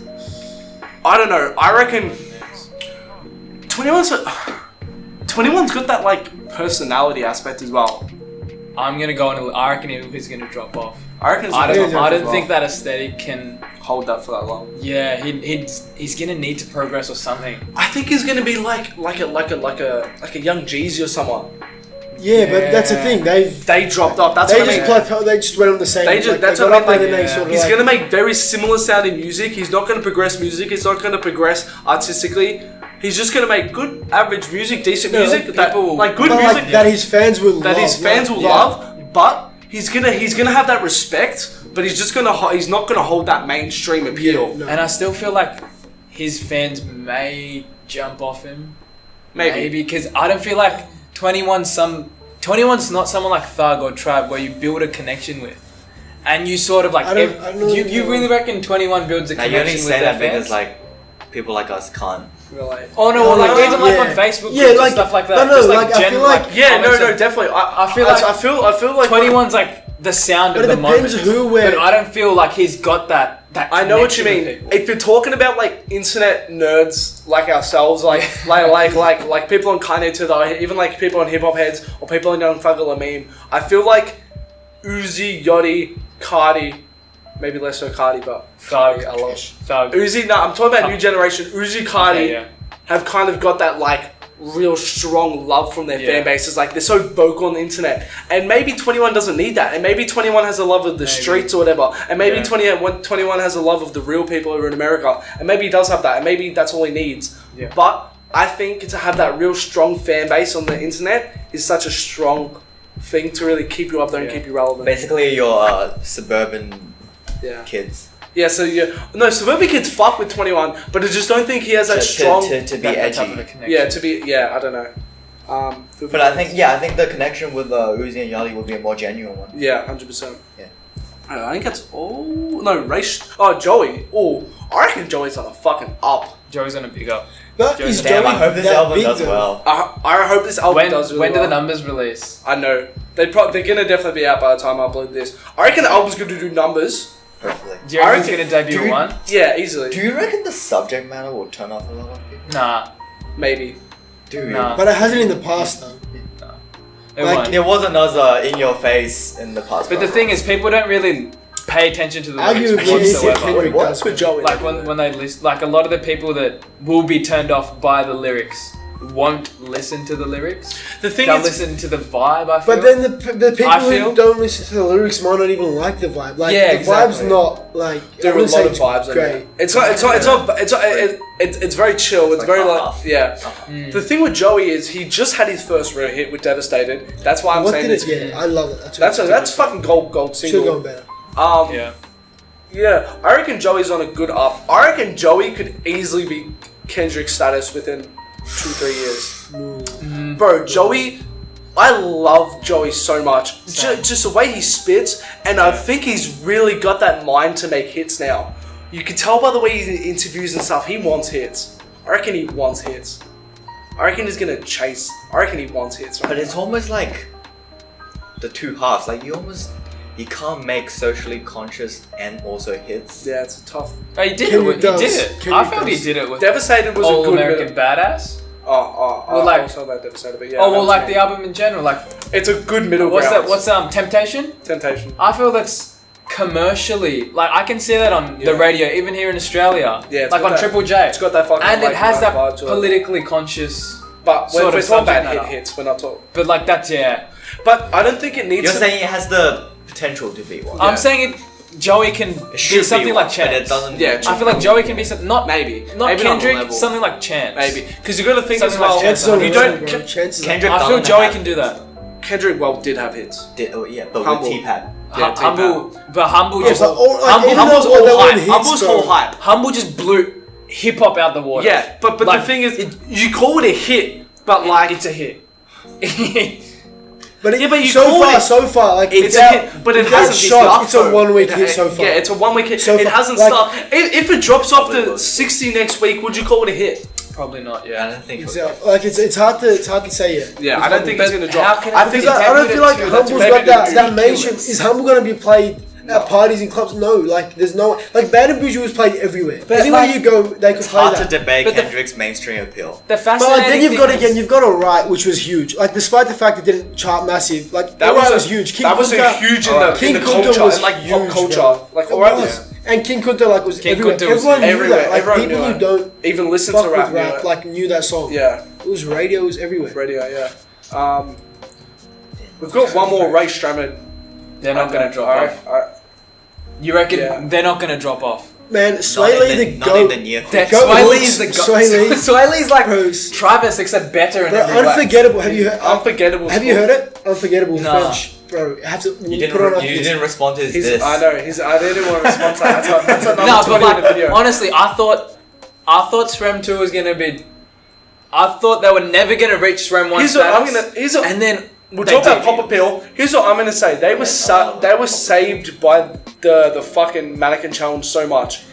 [SPEAKER 2] I don't know. I reckon 21's got that like personality aspect as well.
[SPEAKER 3] I'm gonna go on. I reckon he's gonna drop off.
[SPEAKER 2] I reckon
[SPEAKER 3] I
[SPEAKER 2] it's
[SPEAKER 3] don't think that aesthetic can.
[SPEAKER 2] hold that for that long.
[SPEAKER 3] Yeah, he's gonna need to progress or something.
[SPEAKER 2] I think he's gonna be like a young Jeezy or someone.
[SPEAKER 4] Yeah, but that's the thing.
[SPEAKER 2] They dropped off. That's
[SPEAKER 4] They
[SPEAKER 2] what I
[SPEAKER 4] just
[SPEAKER 2] mean.
[SPEAKER 4] they just went on the same.
[SPEAKER 2] That's
[SPEAKER 4] got
[SPEAKER 2] what I
[SPEAKER 4] up
[SPEAKER 2] mean.
[SPEAKER 4] and then they sort of
[SPEAKER 2] He's
[SPEAKER 4] like-
[SPEAKER 2] gonna make very similar sounding music. He's not gonna progress music. He's not gonna progress artistically. He's just gonna make good, average music, decent
[SPEAKER 4] No,
[SPEAKER 2] music. That,
[SPEAKER 3] people-
[SPEAKER 2] like good
[SPEAKER 4] but,
[SPEAKER 2] music
[SPEAKER 4] like, that his fans will
[SPEAKER 2] that
[SPEAKER 4] love.
[SPEAKER 2] his fans will
[SPEAKER 4] Yeah.
[SPEAKER 2] love. But he's gonna have that respect. But he's not gonna hold that mainstream appeal.
[SPEAKER 4] No.
[SPEAKER 3] And I still feel like his fans may jump off him.
[SPEAKER 2] Maybe.
[SPEAKER 3] Because I don't feel like 21's not someone like Thug or Tribe where you build a connection with. And you sort of like...
[SPEAKER 4] I don't know.
[SPEAKER 3] you really reckon 21 builds a
[SPEAKER 5] Now you only
[SPEAKER 3] connection with
[SPEAKER 5] say
[SPEAKER 3] their
[SPEAKER 5] that
[SPEAKER 3] fans?
[SPEAKER 5] because like people like us can't.
[SPEAKER 2] Relate.
[SPEAKER 3] Oh no,
[SPEAKER 4] Oh,
[SPEAKER 3] like
[SPEAKER 4] no,
[SPEAKER 3] even like
[SPEAKER 4] yeah.
[SPEAKER 3] on Facebook
[SPEAKER 4] Yeah,
[SPEAKER 3] groups
[SPEAKER 4] like-
[SPEAKER 3] and stuff like that.
[SPEAKER 4] no,
[SPEAKER 3] Just
[SPEAKER 4] like, I feel like-
[SPEAKER 2] Yeah, no,
[SPEAKER 3] comments
[SPEAKER 2] no,
[SPEAKER 3] and-
[SPEAKER 2] definitely.
[SPEAKER 3] I feel like
[SPEAKER 2] I feel like
[SPEAKER 3] 21's like the sound
[SPEAKER 4] But
[SPEAKER 3] of
[SPEAKER 4] it
[SPEAKER 3] the
[SPEAKER 4] depends
[SPEAKER 3] moment.
[SPEAKER 4] who we're-
[SPEAKER 3] But I don't feel like he's got that
[SPEAKER 2] I know what you
[SPEAKER 3] connection
[SPEAKER 2] mean.
[SPEAKER 3] with people.
[SPEAKER 2] If you're talking about like internet nerds like ourselves, like people on Kanye to the even like people on hip hop heads or people on Young Thug or Meme, I feel like Uzi, Yachty, Cardi, maybe less so Cardi, but
[SPEAKER 3] Thug.
[SPEAKER 2] I love
[SPEAKER 3] Thug.
[SPEAKER 2] Uzi. No, I'm talking about new generation. Uzi, Cardi
[SPEAKER 3] Okay, yeah.
[SPEAKER 2] have kind of got that like real strong love from their
[SPEAKER 3] Yeah.
[SPEAKER 2] fan bases. Like they're so vocal on the internet, and maybe 21 doesn't need that, and maybe 21 has a love of the streets or whatever, and maybe
[SPEAKER 3] Yeah.
[SPEAKER 2] 21 has a love of the real people over in America, and maybe he does have that, and maybe that's all he needs.
[SPEAKER 3] Yeah.
[SPEAKER 2] But I think to have that real strong fan base on the internet is such a strong thing to really keep you up there and
[SPEAKER 3] Yeah.
[SPEAKER 2] keep you relevant.
[SPEAKER 5] Basically, your suburban
[SPEAKER 2] Yeah.
[SPEAKER 5] kids
[SPEAKER 2] Yeah. So no, suburban kids fuck with 21, but I just don't think he has that strong.
[SPEAKER 5] to be
[SPEAKER 3] that type of a
[SPEAKER 5] edgy.
[SPEAKER 3] connection.
[SPEAKER 2] Yeah. To be. Yeah. I don't know.
[SPEAKER 5] But I think the connection with Uzi and Yachty would be a more genuine one.
[SPEAKER 2] Yeah, 100%.
[SPEAKER 5] Yeah.
[SPEAKER 2] I think it's Joey. Oh, I reckon Joey's on a fucking up.
[SPEAKER 3] Joey's gonna pick up.
[SPEAKER 4] But is
[SPEAKER 5] Damn,
[SPEAKER 4] Joey
[SPEAKER 5] I hope this
[SPEAKER 4] that
[SPEAKER 5] album
[SPEAKER 4] big
[SPEAKER 5] does
[SPEAKER 4] though?
[SPEAKER 5] well.
[SPEAKER 2] I hope this album does really
[SPEAKER 3] When do
[SPEAKER 2] well.
[SPEAKER 3] the numbers release?
[SPEAKER 2] I know they're gonna definitely be out by the time I upload this. I reckon the album's gonna do numbers.
[SPEAKER 5] Hopefully.
[SPEAKER 3] Do you reckon
[SPEAKER 2] I
[SPEAKER 3] he's gonna debut
[SPEAKER 5] Dude,
[SPEAKER 3] one?
[SPEAKER 2] Yeah, easily.
[SPEAKER 5] Do you reckon the subject matter will turn off a lot of people?
[SPEAKER 3] Nah.
[SPEAKER 2] Maybe.
[SPEAKER 5] Dude.
[SPEAKER 3] Nah.
[SPEAKER 4] But it hasn't in the past though.
[SPEAKER 3] It
[SPEAKER 4] Like,
[SPEAKER 3] won't.
[SPEAKER 5] There was another in your face in the past.
[SPEAKER 3] But the thing is, people don't really pay attention to the lyrics
[SPEAKER 4] Arguably,
[SPEAKER 3] whatsoever.
[SPEAKER 4] Kendrick
[SPEAKER 5] What?
[SPEAKER 4] does.
[SPEAKER 2] With Joey.
[SPEAKER 3] Like when they list, like a lot of the people that will be turned off by the lyrics won't listen to the lyrics.
[SPEAKER 2] The thing
[SPEAKER 3] They'll
[SPEAKER 2] is,
[SPEAKER 3] listen to the vibe. I feel.
[SPEAKER 4] But then the people
[SPEAKER 3] I feel-
[SPEAKER 4] who don't listen to the lyrics might not even like the vibe. Like
[SPEAKER 3] Yeah,
[SPEAKER 4] the vibe's
[SPEAKER 3] exactly.
[SPEAKER 4] not like
[SPEAKER 2] there
[SPEAKER 4] I
[SPEAKER 2] are a
[SPEAKER 4] wouldn't
[SPEAKER 2] lot
[SPEAKER 4] say
[SPEAKER 2] of vibes in
[SPEAKER 4] great.
[SPEAKER 2] there. It's very chill. It's
[SPEAKER 5] like
[SPEAKER 2] very like
[SPEAKER 5] half.
[SPEAKER 2] yeah.
[SPEAKER 3] Mm.
[SPEAKER 2] The thing with Joey is he just had his first real hit with Devastated. That's why I'm
[SPEAKER 4] What
[SPEAKER 2] saying
[SPEAKER 4] did
[SPEAKER 2] it's
[SPEAKER 4] it? Yeah, I love it.
[SPEAKER 2] that's fucking gold
[SPEAKER 4] should
[SPEAKER 2] single.
[SPEAKER 4] have gone better.
[SPEAKER 3] yeah.
[SPEAKER 2] Yeah, I reckon Joey's on a good up. I reckon Joey could easily be Kendrick status within 2-3 years. Bro, Joey, I love Joey so much. Just the way he spits, and I think he's really got that mind to make hits now. You can tell by the way he interviews and stuff, he wants hits. I reckon he wants hits. I reckon he's gonna chase. I reckon he wants hits. Right
[SPEAKER 5] But it's almost like the two halves. Like you can't make socially conscious and also hits.
[SPEAKER 2] yeah, it's a tough.
[SPEAKER 3] Oh, he did
[SPEAKER 4] Kendrick
[SPEAKER 3] it.
[SPEAKER 4] does.
[SPEAKER 3] He did it. I
[SPEAKER 4] Kendrick
[SPEAKER 3] felt he
[SPEAKER 4] does.
[SPEAKER 3] did it with
[SPEAKER 2] Devastated was
[SPEAKER 3] All
[SPEAKER 2] a good
[SPEAKER 3] American
[SPEAKER 2] middle.
[SPEAKER 3] Badass.
[SPEAKER 2] Well,
[SPEAKER 3] like-
[SPEAKER 2] I was talking about Devastated, but yeah.
[SPEAKER 3] Oh well, like
[SPEAKER 2] the
[SPEAKER 3] the album in general. Like
[SPEAKER 2] it's a good middle
[SPEAKER 3] what's
[SPEAKER 2] ground.
[SPEAKER 3] that? What's Temptation?
[SPEAKER 2] Temptation?
[SPEAKER 3] I feel that's commercially like I can see that on the
[SPEAKER 2] Yeah.
[SPEAKER 3] radio, even here in Australia.
[SPEAKER 2] Yeah, it's
[SPEAKER 3] like
[SPEAKER 2] got
[SPEAKER 3] on
[SPEAKER 2] that-
[SPEAKER 3] Triple J.
[SPEAKER 2] It's got that fucking
[SPEAKER 3] and it
[SPEAKER 2] like,
[SPEAKER 3] has that
[SPEAKER 2] vibe to it.
[SPEAKER 3] politically conscious.
[SPEAKER 2] But
[SPEAKER 3] sort
[SPEAKER 2] when
[SPEAKER 3] of
[SPEAKER 2] we're talking
[SPEAKER 3] subject
[SPEAKER 2] about
[SPEAKER 3] matter.
[SPEAKER 2] hits, we're not talking.
[SPEAKER 3] But like that's
[SPEAKER 2] But I don't think it needs
[SPEAKER 5] You're
[SPEAKER 2] to.
[SPEAKER 5] saying it has the potential to be one.
[SPEAKER 2] Yeah.
[SPEAKER 3] I'm saying it. Joey can
[SPEAKER 5] It
[SPEAKER 3] be
[SPEAKER 5] should
[SPEAKER 3] something
[SPEAKER 5] be
[SPEAKER 3] like
[SPEAKER 5] one,
[SPEAKER 3] Chance.
[SPEAKER 5] but it doesn't.
[SPEAKER 2] Yeah,
[SPEAKER 3] I feel like Joey can be something not
[SPEAKER 2] Maybe.
[SPEAKER 3] not
[SPEAKER 2] Maybe
[SPEAKER 3] Kendrick,
[SPEAKER 2] on the level.
[SPEAKER 3] something like Chance.
[SPEAKER 2] Maybe. Because you got to think
[SPEAKER 3] Something
[SPEAKER 2] as well.
[SPEAKER 3] like Chance.
[SPEAKER 4] Chances
[SPEAKER 2] you
[SPEAKER 4] are
[SPEAKER 2] don't.
[SPEAKER 4] bro. Chances are-
[SPEAKER 5] Kendrick
[SPEAKER 3] I feel
[SPEAKER 5] doesn't
[SPEAKER 3] Joey
[SPEAKER 5] have-
[SPEAKER 3] can do that.
[SPEAKER 2] Kendrick did have hits.
[SPEAKER 5] Yeah, but
[SPEAKER 2] Humble.
[SPEAKER 5] with T-Pad.
[SPEAKER 2] Yeah,
[SPEAKER 3] Humble, but Humble
[SPEAKER 4] Yeah,
[SPEAKER 3] just
[SPEAKER 4] but all, like,
[SPEAKER 3] Humble,
[SPEAKER 4] even
[SPEAKER 2] Humble's
[SPEAKER 4] though they
[SPEAKER 2] all
[SPEAKER 4] weren't
[SPEAKER 2] hype.
[SPEAKER 4] hits,
[SPEAKER 2] Humble's
[SPEAKER 4] bro,
[SPEAKER 2] all hype.
[SPEAKER 3] Humble just blew hip hop out the water.
[SPEAKER 2] Yeah, but
[SPEAKER 3] Like,
[SPEAKER 2] the thing is, you call it a hit, but like
[SPEAKER 3] it's a hit.
[SPEAKER 4] But,
[SPEAKER 2] Yeah, but you
[SPEAKER 4] so
[SPEAKER 2] call
[SPEAKER 4] far,
[SPEAKER 2] it-
[SPEAKER 4] so far, like
[SPEAKER 2] it's
[SPEAKER 4] without-
[SPEAKER 2] a hit, but it
[SPEAKER 4] without
[SPEAKER 2] hasn't
[SPEAKER 4] shot,
[SPEAKER 2] stopped.
[SPEAKER 4] It's a
[SPEAKER 2] though.
[SPEAKER 4] 1 week
[SPEAKER 2] It-
[SPEAKER 4] hit so far.
[SPEAKER 2] Yeah, it's a 1 week hit.
[SPEAKER 4] So
[SPEAKER 2] it
[SPEAKER 4] far,
[SPEAKER 2] hasn't
[SPEAKER 4] like-
[SPEAKER 2] stopped. If it drops off
[SPEAKER 5] Probably
[SPEAKER 2] to
[SPEAKER 5] would.
[SPEAKER 2] 60 next week, would you call it a hit?
[SPEAKER 3] Probably not.
[SPEAKER 5] I
[SPEAKER 3] Yeah.
[SPEAKER 5] don't think.
[SPEAKER 4] Exactly. Like it's hard to say yet.
[SPEAKER 2] Yeah, I don't think it's
[SPEAKER 3] But
[SPEAKER 2] gonna
[SPEAKER 3] how
[SPEAKER 2] drop.
[SPEAKER 3] can
[SPEAKER 2] I
[SPEAKER 3] it
[SPEAKER 2] think
[SPEAKER 3] be
[SPEAKER 4] Because I don't
[SPEAKER 3] Maybe
[SPEAKER 4] feel like
[SPEAKER 3] the two-
[SPEAKER 4] Humble's
[SPEAKER 2] maybe
[SPEAKER 4] got
[SPEAKER 2] the
[SPEAKER 4] that
[SPEAKER 2] two
[SPEAKER 4] mainstream.
[SPEAKER 2] killers.
[SPEAKER 4] Is Humble gonna be played at parties and clubs? No, like there's no like Bad and Bougie was played everywhere.
[SPEAKER 3] But
[SPEAKER 4] Anywhere
[SPEAKER 3] like-
[SPEAKER 4] you go, they could
[SPEAKER 5] It's
[SPEAKER 4] play
[SPEAKER 5] hard
[SPEAKER 4] that.
[SPEAKER 5] to debate
[SPEAKER 3] But the-
[SPEAKER 5] Kendrick's mainstream appeal.
[SPEAKER 3] The
[SPEAKER 4] But
[SPEAKER 3] fascinating
[SPEAKER 4] like then you've
[SPEAKER 3] thing
[SPEAKER 4] got
[SPEAKER 3] is-
[SPEAKER 4] again, you've got Alright, which was huge. Like despite the fact it didn't chart massive, like
[SPEAKER 2] That
[SPEAKER 4] Alright
[SPEAKER 2] was
[SPEAKER 4] was huge. King
[SPEAKER 2] that was a
[SPEAKER 4] Kunta-
[SPEAKER 2] huge in
[SPEAKER 4] King
[SPEAKER 2] the
[SPEAKER 4] Kunta
[SPEAKER 2] culture,
[SPEAKER 4] was
[SPEAKER 2] and like pop
[SPEAKER 4] huge,
[SPEAKER 2] culture.
[SPEAKER 4] bro.
[SPEAKER 2] Like
[SPEAKER 4] It
[SPEAKER 2] alright
[SPEAKER 4] was.
[SPEAKER 2] was
[SPEAKER 4] And King Kunta like was
[SPEAKER 3] King
[SPEAKER 4] everywhere.
[SPEAKER 3] Kunta was
[SPEAKER 4] Everyone knew
[SPEAKER 2] everywhere.
[SPEAKER 4] that. Like
[SPEAKER 2] Everyone
[SPEAKER 4] people
[SPEAKER 2] knew
[SPEAKER 4] who
[SPEAKER 2] it.
[SPEAKER 4] don't
[SPEAKER 2] even listen
[SPEAKER 4] fuck
[SPEAKER 2] to
[SPEAKER 4] with
[SPEAKER 2] rap.
[SPEAKER 4] rap
[SPEAKER 2] knew it.
[SPEAKER 4] like knew that song.
[SPEAKER 2] Yeah,
[SPEAKER 4] It was radio, it was everywhere.
[SPEAKER 2] radio. Yeah. We've got one more race, Drummond.
[SPEAKER 3] They're not going to drop off. You reckon they're not going to drop off?
[SPEAKER 4] Man, Sway Lee the
[SPEAKER 5] Not
[SPEAKER 4] GOAT.
[SPEAKER 5] in the near future.
[SPEAKER 3] Sway Lee's the
[SPEAKER 4] Sway Lee.
[SPEAKER 3] Sway Lee's like
[SPEAKER 4] Bro,
[SPEAKER 3] Travis, except better in
[SPEAKER 4] Bro,
[SPEAKER 3] every way.
[SPEAKER 4] unforgettable. Have you heard?
[SPEAKER 2] Unforgettable.
[SPEAKER 4] Have you heard it? Unforgettable
[SPEAKER 3] Nah.
[SPEAKER 4] French. Bro, I have to
[SPEAKER 5] You
[SPEAKER 4] put it on.
[SPEAKER 5] you didn't respond to his diss.
[SPEAKER 2] I know. I didn't want to respond to that. That's another
[SPEAKER 3] No,
[SPEAKER 2] 20
[SPEAKER 3] but
[SPEAKER 2] minute video.
[SPEAKER 3] like honestly, I thought SREM 2 was gonna be. I thought they were never gonna reach SREM 1 status. And then
[SPEAKER 2] We'll
[SPEAKER 3] they
[SPEAKER 2] talk about
[SPEAKER 3] did.
[SPEAKER 2] Pop Appeal. Here's what I'm gonna say. They were saved by the fucking mannequin challenge so much.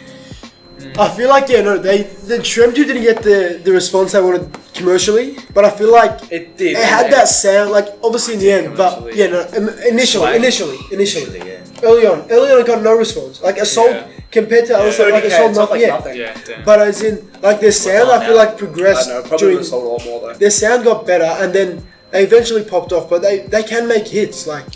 [SPEAKER 4] I feel like the Shrem 2 didn't get the response they wanted commercially, but I feel like
[SPEAKER 2] It did.
[SPEAKER 4] it had that sound, like obviously in the end, but
[SPEAKER 3] Commercially.
[SPEAKER 4] yeah, no, initially,
[SPEAKER 5] Yeah.
[SPEAKER 4] early on, it got no response. Like Assault compared to other stuff, like
[SPEAKER 2] 30K,
[SPEAKER 4] Assault,
[SPEAKER 2] it's not
[SPEAKER 4] nothing.
[SPEAKER 2] like
[SPEAKER 4] Yeah,
[SPEAKER 2] nothing.
[SPEAKER 3] Yeah, damn.
[SPEAKER 4] but as in like their sound,
[SPEAKER 5] on
[SPEAKER 4] I feel
[SPEAKER 5] now?
[SPEAKER 4] like progressed
[SPEAKER 2] I know. Probably
[SPEAKER 4] during.
[SPEAKER 2] would have sold a lot more though.
[SPEAKER 4] Their sound got better, and then they eventually popped off. But they can make hits like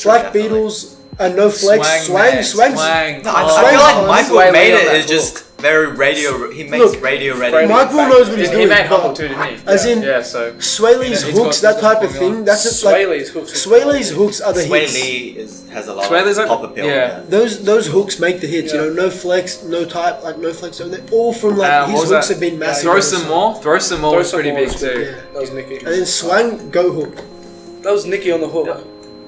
[SPEAKER 4] Black
[SPEAKER 5] definitely.
[SPEAKER 4] Beatles and No Flex, Swang.
[SPEAKER 3] Man,
[SPEAKER 5] No,
[SPEAKER 3] Swang.
[SPEAKER 5] I
[SPEAKER 4] Swang's
[SPEAKER 5] feel like
[SPEAKER 4] on.
[SPEAKER 5] Michael
[SPEAKER 3] Sway
[SPEAKER 5] made
[SPEAKER 3] Lee on
[SPEAKER 5] it
[SPEAKER 3] that
[SPEAKER 5] is just very radio. He makes
[SPEAKER 4] Look,
[SPEAKER 5] radio ready.
[SPEAKER 2] Freddie-
[SPEAKER 4] Michael knows what he's
[SPEAKER 3] He
[SPEAKER 4] doing.
[SPEAKER 3] made Humble
[SPEAKER 4] but
[SPEAKER 3] too, didn't he?
[SPEAKER 4] as in
[SPEAKER 3] Yeah, so
[SPEAKER 4] Sway Lee's
[SPEAKER 3] he's got-
[SPEAKER 4] hooks, that
[SPEAKER 3] he's got
[SPEAKER 4] type of
[SPEAKER 3] formula.
[SPEAKER 4] thing. That's just
[SPEAKER 2] Sway
[SPEAKER 4] like
[SPEAKER 2] Lee's hooks.
[SPEAKER 4] Sway Lee's hooks are the
[SPEAKER 5] Sway
[SPEAKER 4] hits.
[SPEAKER 5] Lee has a lot
[SPEAKER 3] Sway Lee's
[SPEAKER 5] of
[SPEAKER 3] like-
[SPEAKER 5] pop appeal.
[SPEAKER 3] yeah.
[SPEAKER 4] Those hooks make the hits.
[SPEAKER 2] Yeah.
[SPEAKER 4] You know, No Flex, No Type, like No Flex. They're all from like
[SPEAKER 3] what
[SPEAKER 4] his
[SPEAKER 3] was
[SPEAKER 4] hooks
[SPEAKER 3] that?
[SPEAKER 4] have been massive.
[SPEAKER 3] Throw Some More. Throw Some More
[SPEAKER 2] Throw
[SPEAKER 3] was
[SPEAKER 2] Some
[SPEAKER 3] pretty
[SPEAKER 2] More
[SPEAKER 3] big
[SPEAKER 2] was
[SPEAKER 3] too.
[SPEAKER 4] Yeah.
[SPEAKER 2] That was Nicky.
[SPEAKER 4] And then Swang, Go Hook.
[SPEAKER 2] That was Nicky on the hook.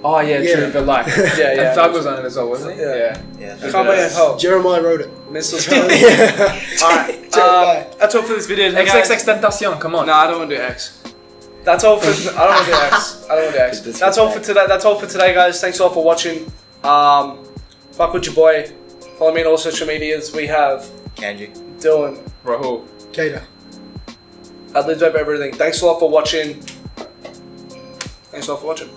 [SPEAKER 3] Oh yeah,
[SPEAKER 4] Yeah.
[SPEAKER 3] true. But like,
[SPEAKER 2] yeah.
[SPEAKER 3] and Thug was on it as well, wasn't he?
[SPEAKER 2] Yeah.
[SPEAKER 5] Yeah.
[SPEAKER 2] Can't wait to help.
[SPEAKER 4] Jeremiah wrote it.
[SPEAKER 2] Missiles.
[SPEAKER 4] Yeah.
[SPEAKER 2] Alright.
[SPEAKER 4] Jeremiah.
[SPEAKER 2] That's all for this video. Hey, guys.
[SPEAKER 3] XXXTentacion, come on.
[SPEAKER 2] No, I don't want to do X. That's all for. I don't want to do X. I don't want to do X. That's all for today. That's all for today, guys. Thanks all for watching. Fuck with your boy. Follow me on all social medias. We have
[SPEAKER 5] Kanji.
[SPEAKER 2] Dylan.
[SPEAKER 3] Rahul.
[SPEAKER 4] Kater.
[SPEAKER 2] Ad-libs Over Everything. Thanks a lot for watching. Thanks a lot for watching.